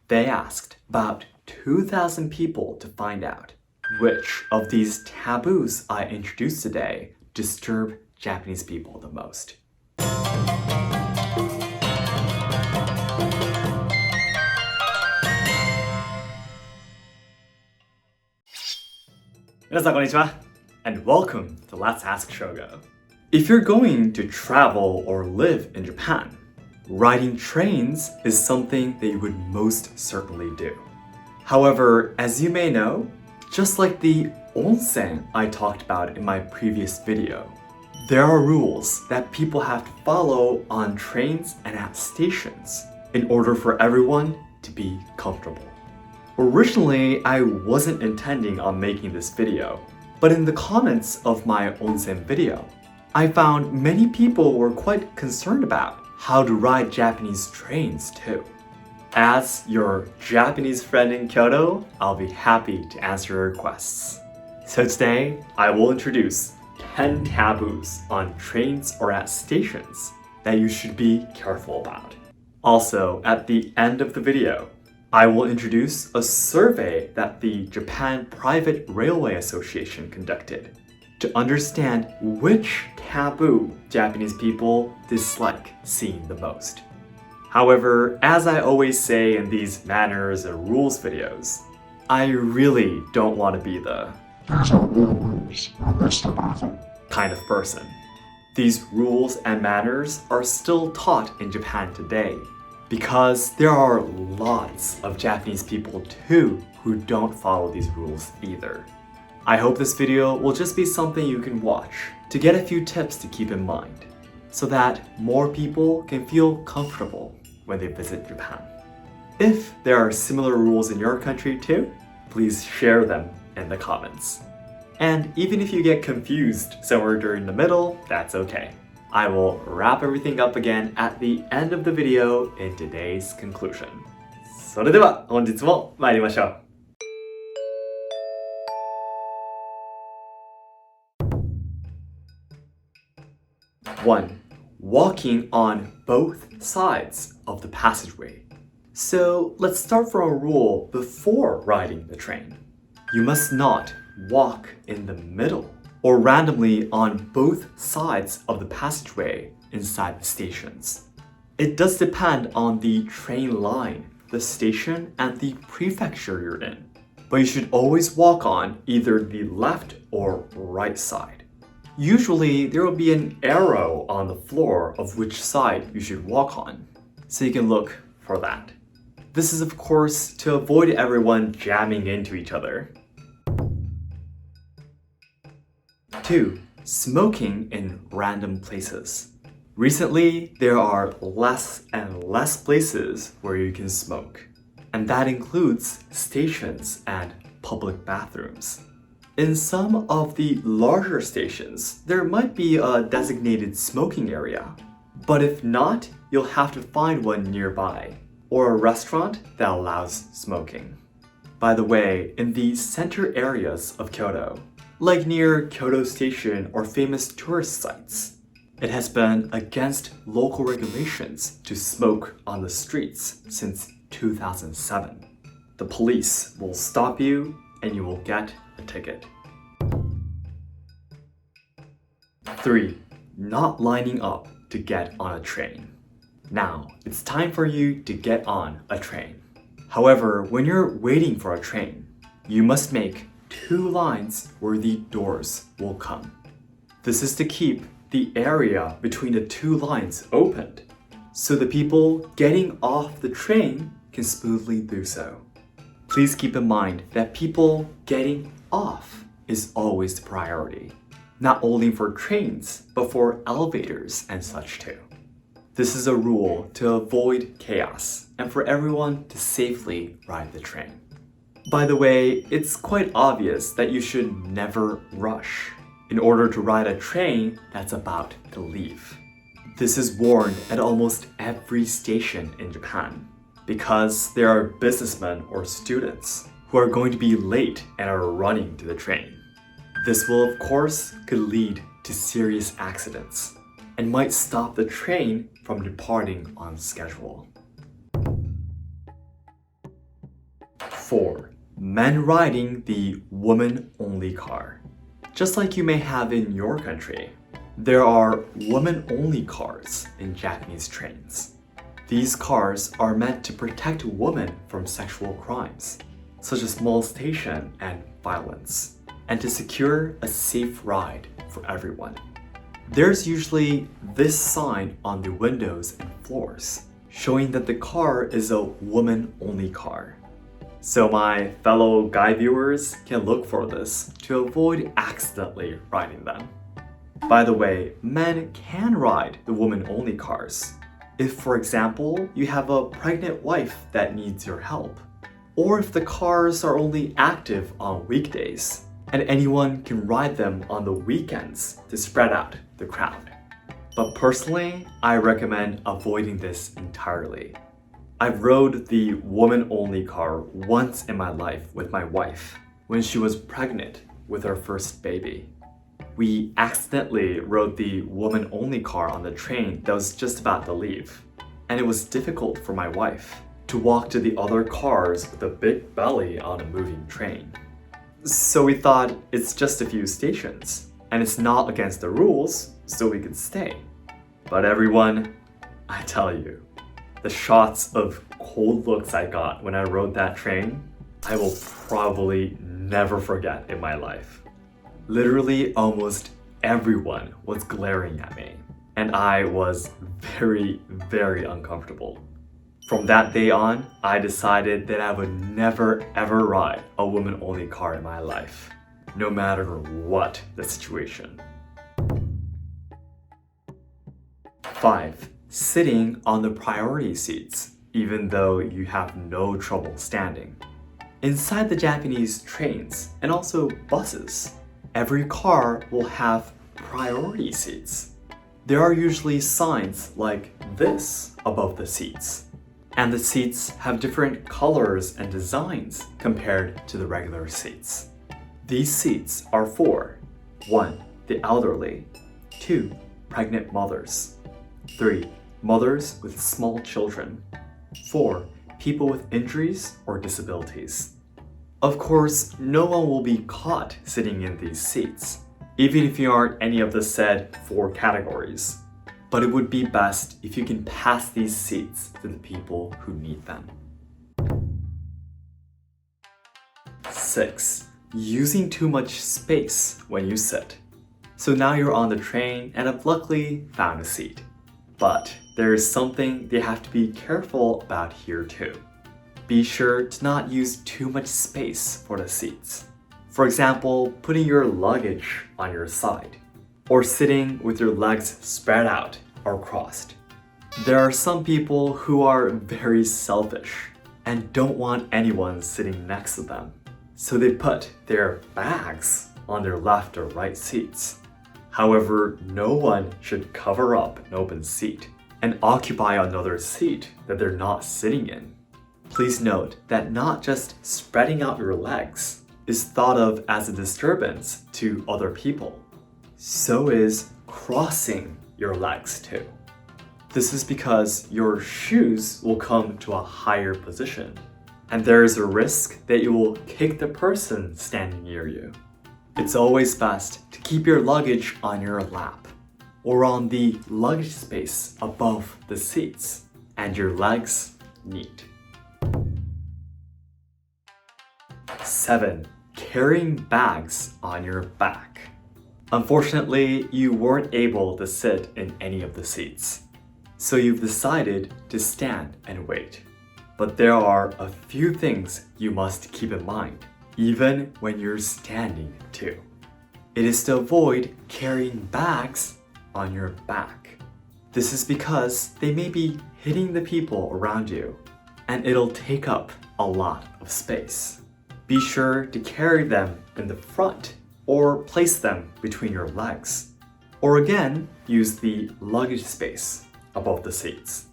They asked about 2,000 people to find out which of these taboos I introduced today disturb Japanese people the most. 皆さんこんにちは and welcome to Let's Ask Shogo. If you're going to travel or live in Japan, riding trains is something that you would most certainly do. However, as you may know, just like the onsen I talked about in my previous video, there are rules that people have to follow on trains and at stations in order for everyone to be comfortable. Originally, I wasn't intending on making this video, but in the comments of my onsen video, I found many people were quite concerned about how to ride Japanese trains too. As your Japanese friend in Kyoto, I'll be happy to answer your requests. So today, I will introduce 10 taboos on trains or at stations that you should be careful about. Also, at the end of the video, I will introduce a survey that the Japan Private Railway Association conducted to understand which taboo Japanese people dislike seeing the most. However, as I always say in these manners and rules videos, I really don't want to be the kind of person. These rules and manners are still taught in Japan today because there are lots of Japanese people too who don't follow these rules either. I hope this video will just be something you can watch to get a few tips to keep in mind so that more people can feel comfortable when they visit Japan. If there are similar rules in your country too, please share them in the comments. And even if you get confused somewhere during the middle, that's okay. I will wrap everything up again at the end of the video in today's conclusion. それでは本日も参りましょう。1. Walking on both sides of the passageway. So let's start from a rule before riding the train. You must not walk in the middle or randomly on both sides of the passageway inside the stations. It does depend on the train line, the station, and the prefecture you're in, but you should always walk on either the left or right side. Usually, there will be an arrow on the floor of which side you should walk on, so you can look for that. This is of course to avoid everyone jamming into each other. 2. Smoking in random places. Recently, there are less and less places where you can smoke, and that includes stations and public bathrooms. In some of the larger stations, there might be a designated smoking area, but if not, you'll have to find one nearby, or a restaurant that allows smoking. By the way, in the center areas of Kyoto, like near Kyoto Station or famous tourist sites, it has been against local regulations to smoke on the streets since 2007. The police will stop you and you will get a ticket. 3. Not lining up to get on a train. Now, it's time for you to get on a train. However, when you're waiting for a train, you must make 2 lines where the doors will come. This is to keep the area between the 2 lines opened, so the people getting off the train can smoothly do so. Please keep in mind that people getting off is always the priority, not only for trains, but for elevators and such too. This is a rule to avoid chaos and for everyone to safely ride the train. By the way, it's quite obvious that you should never rush in order to ride a train that's about to leave. This is warned at almost every station in Japan because there are businessmen or students who are going to be late and are running to the train. This will, of course, could lead to serious accidents and might stop the train from departing on schedule. 4. Men riding the woman-only car. Just like you may have in your country, there are women-only cars in Japanese trains. These cars are meant to protect women from sexual crimes, such as molestation and violence, and to secure a safe ride for everyone. There's usually this sign on the windows and floors, showing that the car is a woman-only car. So my fellow guy viewers can look for this to avoid accidentally riding them. By the way, men can ride the woman-only cars. If, for example, you have a pregnant wife that needs your help, or if the cars are only active on weekdays, and anyone can ride them on the weekends to spread out the crowd. But personally, I recommend avoiding this entirely. I've rode the woman-only car once in my life with my wife when she was pregnant with our first baby. We accidentally rode the woman-only car on the train that was just about to leave, and it was difficult for my wife to walk to the other cars with a big belly on a moving train. So we thought it's just a few stations, and it's not against the rules, so we could stay. But everyone, I tell you, the shots of cold looks I got when I rode that train, I will probably never forget in my life. Literally almost everyone was glaring at me, and I was very, very uncomfortable. From that day on, I decided that I would never ever ride a woman-only car in my life, no matter what the situation. 5. Sitting on the priority seats, even though you have no trouble standing. Inside the Japanese trains and also buses, every car will have priority seats. There are usually signs like this above the seats, and the seats have different colors and designs compared to the regular seats. These seats are for 1. The elderly, 2. Pregnant mothers, 3. Mothers with small children, 4. People with injuries or disabilities. Of course, no one will be caught sitting in these seats, even if you aren't any of the said 4 categories. But it would be best if you can pass these seats to the people who need them. 6. Using too much space when you sit. So now you're on the train and have luckily found a seat. But there is something they have to be careful about here too. Be sure to not use too much space for the seats. For example, putting your luggage on your side, or sitting with your legs spread out or crossed. There are some people who are very selfish and don't want anyone sitting next to them, so they put their bags on their left or right seats. However, no one should cover up an open seat and occupy another seat that they're not sitting in. Please note that not just spreading out your legs is thought of as a disturbance to other people. So is crossing your legs too. This is because your shoes will come to a higher position, and there is a risk that you will kick the person standing near you. It's always best to keep your luggage on your lap or on the luggage space above the seats and your legs neat. 7. Carrying bags on your back. Unfortunately, you weren't able to sit in any of the seats, so you've decided to stand and wait. But there are a few things you must keep in mind, even when you're standing too. It is to avoid carrying bags on your back. This is because they may be hitting the people around you, and it'll take up a lot of space. Be sure to carry them in the front or place them between your legs. Or again, use the luggage space above the seats.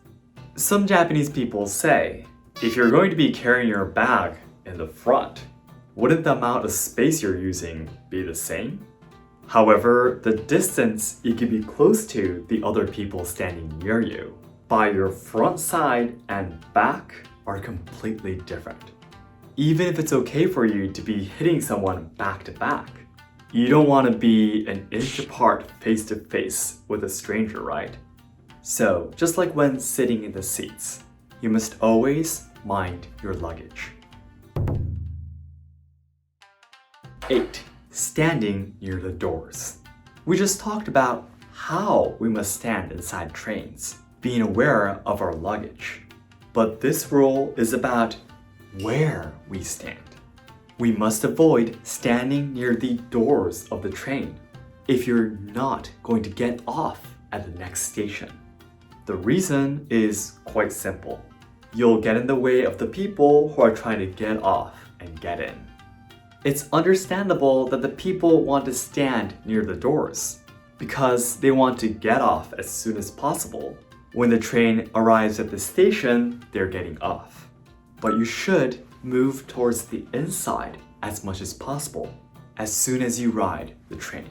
Some Japanese people say, if you're going to be carrying your bag in the front, wouldn't the amount of space you're using be the same? However, the distance you can be close to the other people standing near you by your front side and back are completely different. even if it's okay for you to be hitting someone back to back. You don't want to be an inch apart face to face with a stranger, right? So, just like when sitting in the seats, you must always mind your luggage. 8. Standing near the doors. We just talked about how we must stand inside trains, being aware of our luggage. But this rule is about where we stand. We must avoid standing near the doors of the train if you're not going to get off at the next station. The reason is quite simple. You'll get in the way of the people who are trying to get off and get in. It's understandable that the people want to stand near the doors because they want to get off as soon as possible. When the train arrives at the station, they're getting off. But you should move towards the inside as much as possible as soon as you ride the train.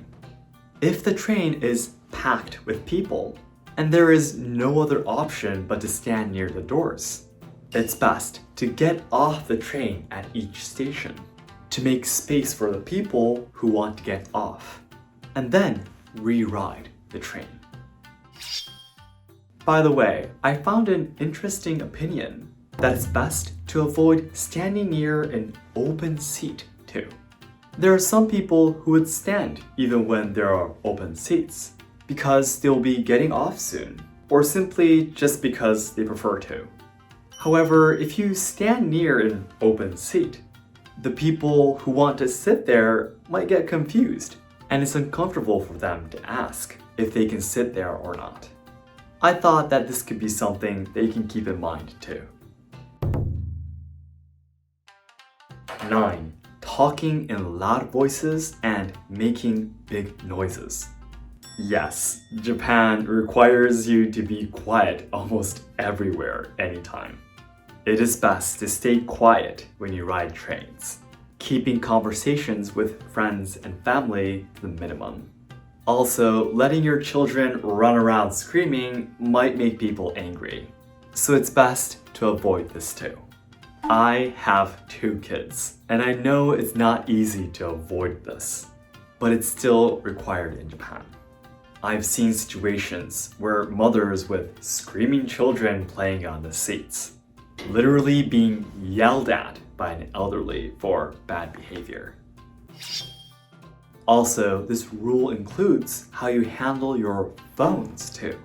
If the train is packed with people and there is no other option but to stand near the doors, it's best to get off the train at each station to make space for the people who want to get off, and then re-ride the train. By the way, I found an interesting opinion that it's best to avoid standing near an open seat too. There are some people who would stand even when there are open seats because they'll be getting off soon, or simply just because they prefer to. However, if you stand near an open seat, the people who want to sit there might get confused, and it's uncomfortable for them to ask if they can sit there or not. I thought that this could be something that you can keep in mind too. 9. Talking in loud voices and making big noises. Yes, Japan requires you to be quiet almost everywhere, anytime. It is best to stay quiet when you ride trains, keeping conversations with friends and family to the minimum. Also, letting your children run around screaming might make people angry, so it's best to avoid this too. I have 2 kids, and I know it's not easy to avoid this, but it's still required in Japan. I've seen situations where mothers with screaming children playing on the seats, literally being yelled at by an elderly for bad behavior. Also, this rule includes how you handle your phones too.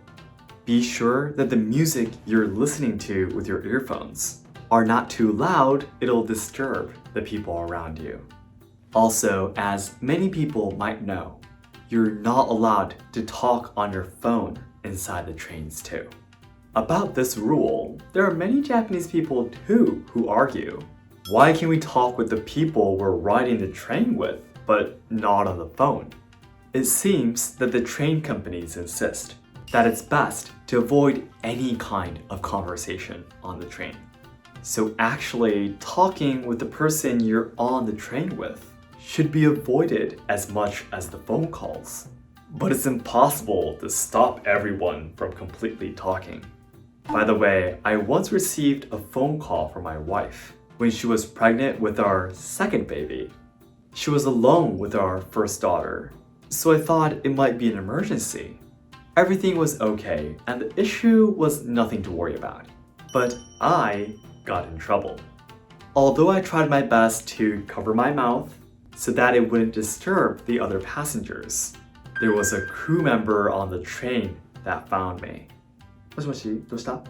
Be sure that the music you're listening to with your earphones are not too loud, it'll disturb the people around you. Also, as many people might know, you're not allowed to talk on your phone inside the trains too. About this rule, there are many Japanese people too who argue, why can we talk with the people we're riding the train with, but not on the phone? It seems that the train companies insist that it's best to avoid any kind of conversation on the train. So actually, talking with the person you're on the train with should be avoided as much as the phone calls. But it's impossible to stop everyone from completely talking. By the way, I once received a phone call from my wife when she was pregnant with our second baby. She was alone with our first daughter, so I thought it might be an emergency. Everything was okay, and the issue was nothing to worry about. But I got in trouble. Although I tried my best to cover my mouth so that it wouldn't disturb the other passengers, there was a crew member on the train that found me. もしもし、どうした?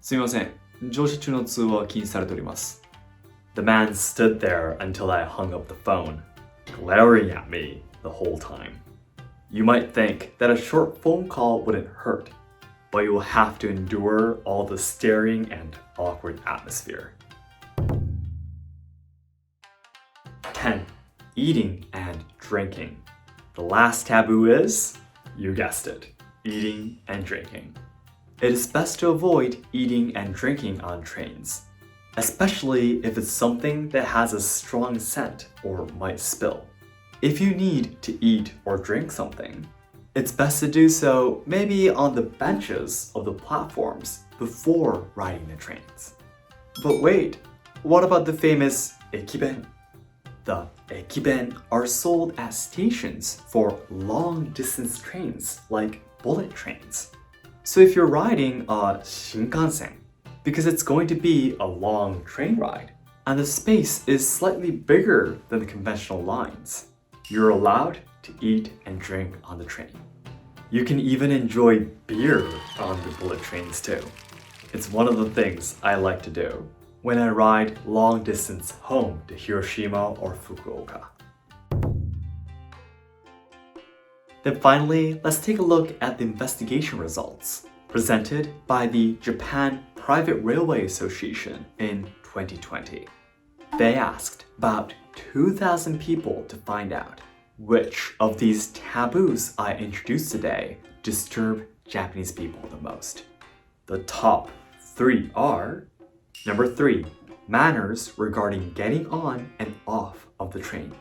すみません、乗車中の通話は禁止されております。The man stood there until I hung up the phone, glaring at me the whole time. You might think that a short phone call wouldn't hurt, but you will have to endure all the staring and awkward atmosphere. 10. Eating and drinking. The last taboo is, you guessed it, eating and drinking. It is best to avoid eating and drinking on trains, especially if it's something that has a strong scent or might spill. If you need to eat or drink something, it's best to do so maybe on the benches of the platforms before riding the trains. But wait, What about the famous ekiben? The ekiben are sold at stations for long-distance trains like bullet trains. So if you're riding a Shinkansen, because it's going to be a long train ride, and the space is slightly bigger than the conventional lines, you're allowed to eat and drink on the train. You can even enjoy beer on the bullet trains too. It's one of the things I like to do when I ride long distance home to Hiroshima or Fukuoka. Then finally, let's take a look at the investigation results presented by the Japan Private Railway Association in 2020. They asked about 2,000 people to find out which of these taboos I introduced today disturb Japanese people the most. The top 3 are: number 3, manners regarding getting on and off of the train.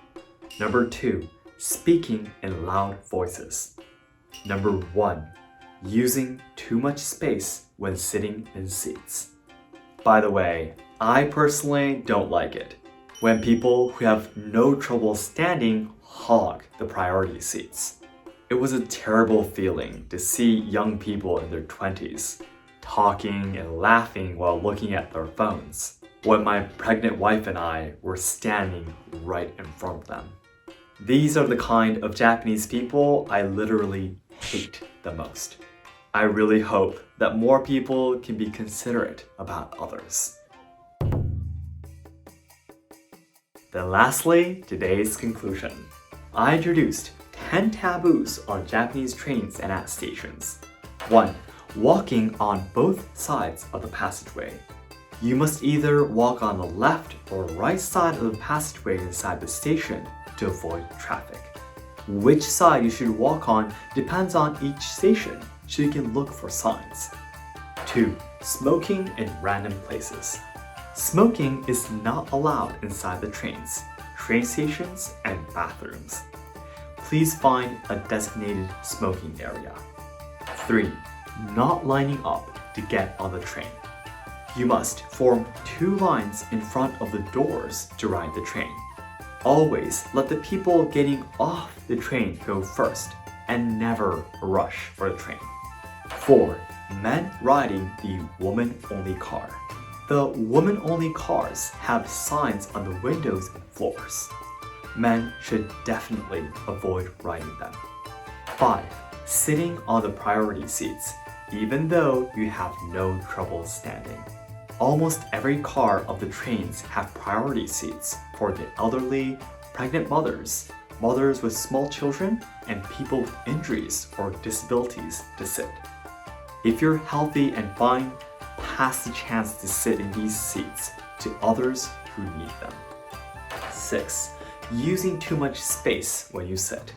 Number 2, speaking in loud voices. Number 1, using too much space when sitting in seats. By the way, I personally don't like it when people who have no trouble standing hog the priority seats. It was a terrible feeling to see young people in their 20s talking and laughing while looking at their phones when my pregnant wife and I were standing right in front of them. These are the kind of Japanese people I literally hate the most. I really hope that more people can be considerate about others. Then lastly, today's conclusion. I introduced 10 taboos on Japanese trains and at stations. 1. Walking on both sides of the passageway. You must either walk on the left or right side of the passageway inside the station to avoid traffic. Which side you should walk on depends on each station, so you can look for signs. 2. Smoking in random places. Smoking is not allowed inside the trains, train stations, and bathrooms. Please find a designated smoking area. 3. Not lining up to get on the train. You must form 2 lines in front of the doors to ride the train. Always let the people getting off the train go first and never rush for the train. 4. Men riding the woman-only car. The woman-only cars have signs on the windows and floors. Men should definitely avoid riding them. 5. Sitting on the priority seats, even though you have no trouble standing. Almost every car of the trains have priority seats for the elderly, pregnant mothers, mothers with small children, and people with injuries or disabilities to sit. If you're healthy and fine, pass the chance to sit in these seats to others who need them. 6. Using too much space when you sit.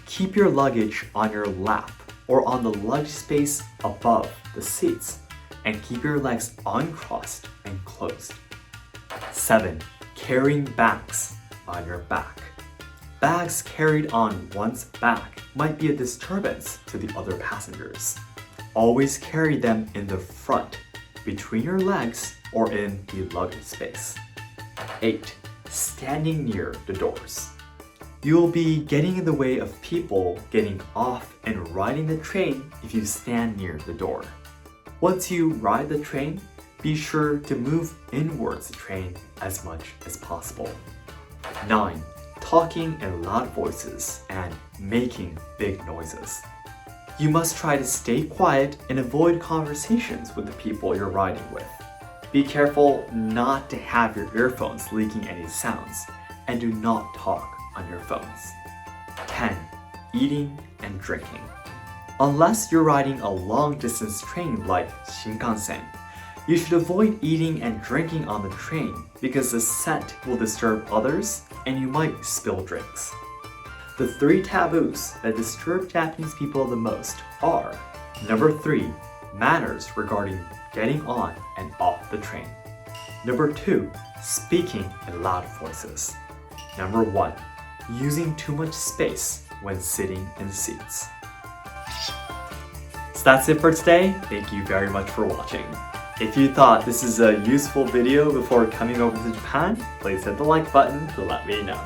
Keep your luggage on your lap or on the luggage space above the seats, and keep your legs uncrossed and closed. 7. Carrying bags on your back. Bags carried on one's back might be a disturbance to the other passengers. Always carry them in the front, between your legs, or in the luggage space. 8. Standing near the doors. You will be getting in the way of people getting off and riding the train if you stand near the door. Once you ride the train, be sure to move inwards the train as much as possible. 9. Talking in loud voices and making big noises. You must try to stay quiet and avoid conversations with the people you're riding with. Be careful not to have your earphones leaking any sounds, and do not talk on your phones. 10. Eating and drinking. Unless you're riding a long-distance train like Shinkansen, you should avoid eating and drinking on the train because the scent will disturb others and you might spill drinks. The 3 taboos that disturb Japanese people the most are: number 3, manners regarding getting on and off the train. Number 2, speaking in loud voices. Number 1, using too much space when sitting in seats. So that's it for today. Thank you very much for watching. If you thought this is a useful video before coming over to Japan, please hit the like button to let me know.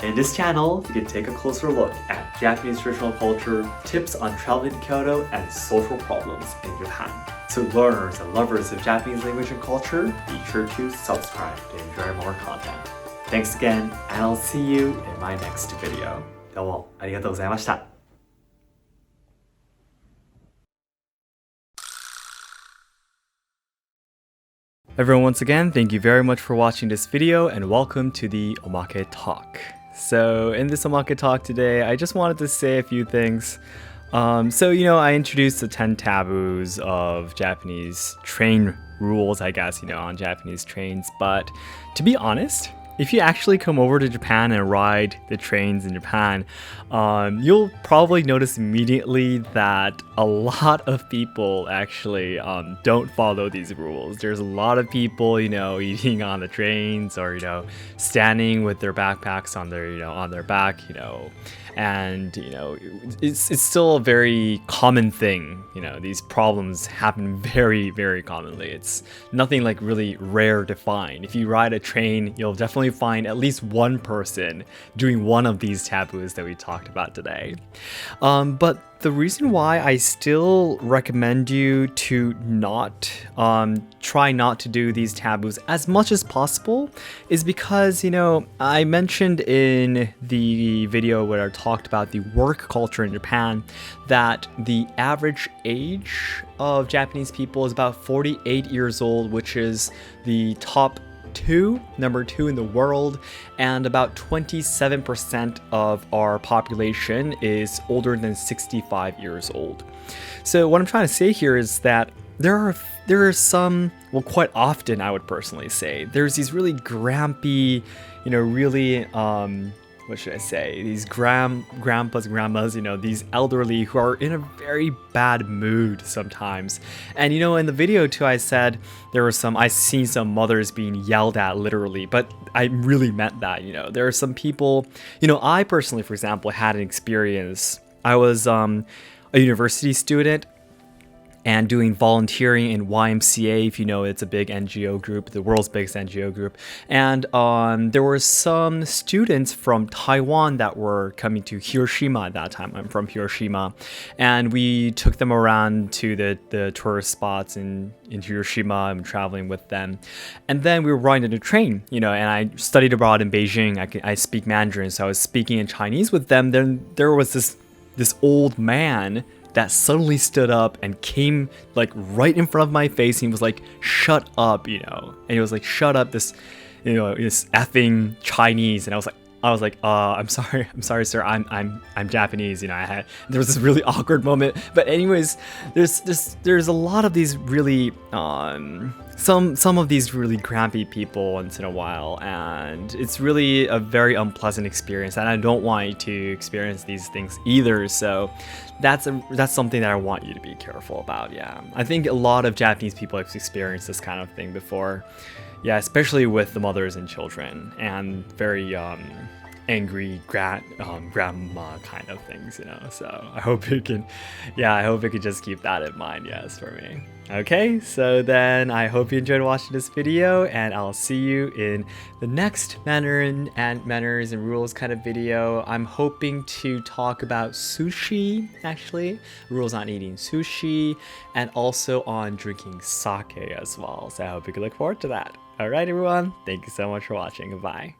In this channel, you can take a closer look at Japanese traditional culture, tips on traveling to Kyoto, and social problems in Japan. So learners and lovers of Japanese language and culture, be sure to subscribe to enjoy more content. Thanks again, and I'll see you in my next video. どうもありがとうございました。Everyone, once again, thank you very much for watching this video and welcome to the Omake Talk. So in this Omake Talk today, I just wanted to say a few things. I introduced the 10 taboos of Japanese train rules, I guess, on Japanese trains. But to be honest, if you actually come over to Japan and ride the trains in Japan, you'll probably notice immediately that a lot of people actually don't follow these rules. There's a lot of people, eating on the trains or, standing with their backpacks on their back, and it's still a very common thing. These problems happen very, very commonly. It's nothing like really rare to find. If you ride a train, you'll definitely find at least one person doing one of these taboos that we talked about today. But the reason why I still recommend you to try not to do these taboos as much as possible is because, I mentioned in the video where I talked about the work culture in Japan that the average age of Japanese people is about 48 years old, which is the number two in the world, and about 27% of our population is older than 65 years old. So what I'm trying to say here is that there are some, quite often I would personally say, there's these really grampy, really what should I say, these grandpas, grandmas, these elderly who are in a very bad mood sometimes. And in the video too, I said I seen some mothers being yelled at literally, but I really meant that. There are some people, I personally, for example, had an experience. I was a university student and doing volunteering in YMCA, if it's a big NGO group, the world's biggest NGO group. And there were some students from Taiwan that were coming to Hiroshima at that time. I'm from Hiroshima. And we took them around to the tourist spots in Hiroshima. I'm traveling with them. And then we were riding the train, and I studied abroad in Beijing. I speak Mandarin, so I was speaking in Chinese with them. Then there was this old man that suddenly stood up and came like right in front of my face. And he was like, "Shut up," and he was like, "Shut up, this effing Chinese." And I was like, I'm sorry, sir. I'm Japanese. There was this really awkward moment. But anyways, there's a lot of these really some of these really crampy people once in a while, and it's really a very unpleasant experience. And I don't want you to experience these things either. So that's something that I want you to be careful about. Yeah, I think a lot of Japanese people have experienced this kind of thing before. Yeah, especially with the mothers and children and very angry grandma kind of things, So I hope you can just keep that in mind, yes, for me. Okay, so then I hope you enjoyed watching this video, and I'll see you in the next manners and rules kind of video. I'm hoping to talk about sushi, actually, rules on eating sushi, and also on drinking sake as well. So I hope you can look forward to that. All right, everyone, thank you so much for watching. Goodbye.